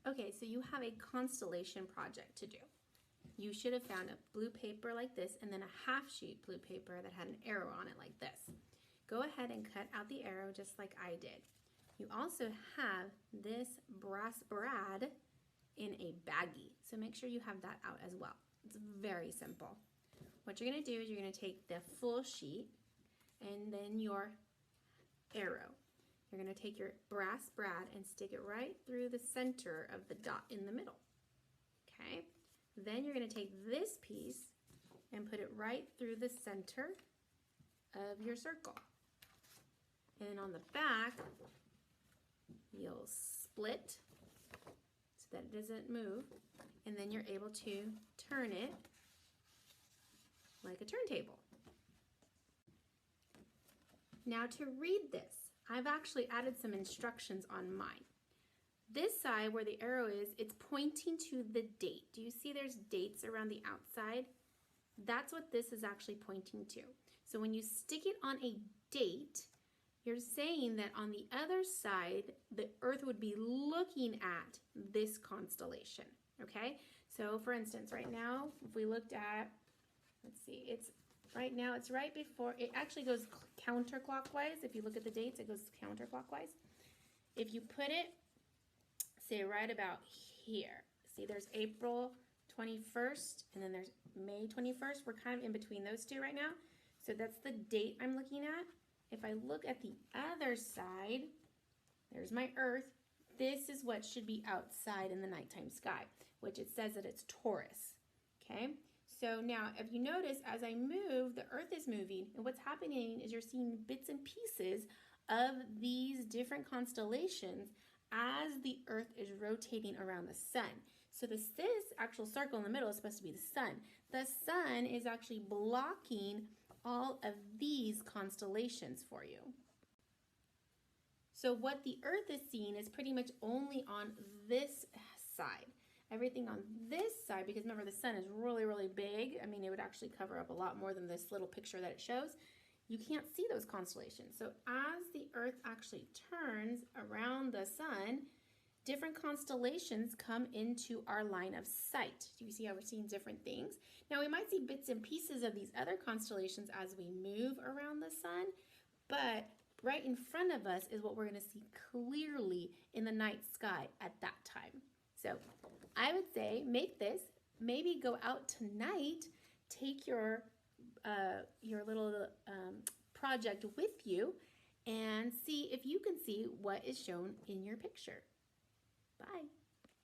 Okay, so you have a constellation project to do. You should have found a blue paper like this and then a half sheet blue paper that had an arrow on it like this. Go ahead and cut out the arrow just like I did. You also have this brass brad in a baggie, so make sure you have that out as well. It's very simple. What you're going to do is you're going to take the full sheet and then your arrow. You're going to take your brass brad and stick it right through the center of the dot in the middle. Okay? Then you're going to take this piece and put it right through the center of your circle. And on the back, you'll split so that it doesn't move, and then you're able to turn it like a turntable. Now to read this, I've actually added some instructions on mine. This side where the arrow is, it's pointing to the date. Do you see there's dates around the outside? That's what this is actually pointing to. So when you stick it on a date, you're saying that on the other side, the Earth would be looking at this constellation, okay? So for instance, right now, if we looked at, let's see, it's right now, it's right before, it actually goes counterclockwise. If you look at the dates, it goes counterclockwise. If you put it, say right about here, see there's April 21st and then there's May 21st. We're kind of in between those two right now. So that's the date I'm looking at. If I look at the other side, there's my Earth. This is what should be outside in the nighttime sky, which it says that it's Taurus, okay? So now, if you notice, as I move, the Earth is moving, and what's happening is you're seeing bits and pieces of these different constellations as the Earth is rotating around the sun. So this actual circle in the middle is supposed to be the sun. The sun is actually blocking all of these constellations for you. So what the Earth is seeing is pretty much only on this side. Everything on this side, because remember the sun is really, really big. I mean, it would actually cover up a lot more than this little picture that it shows. You can't see those constellations. So as the Earth actually turns around the sun, different constellations come into our line of sight. Do you see how we're seeing different things? Now we might see bits and pieces of these other constellations as we move around the sun, but right in front of us is what we're going to see clearly in the night sky at that time. So I would say make this, maybe go out tonight, take your little project with you and see if you can see what is shown in your picture. Bye.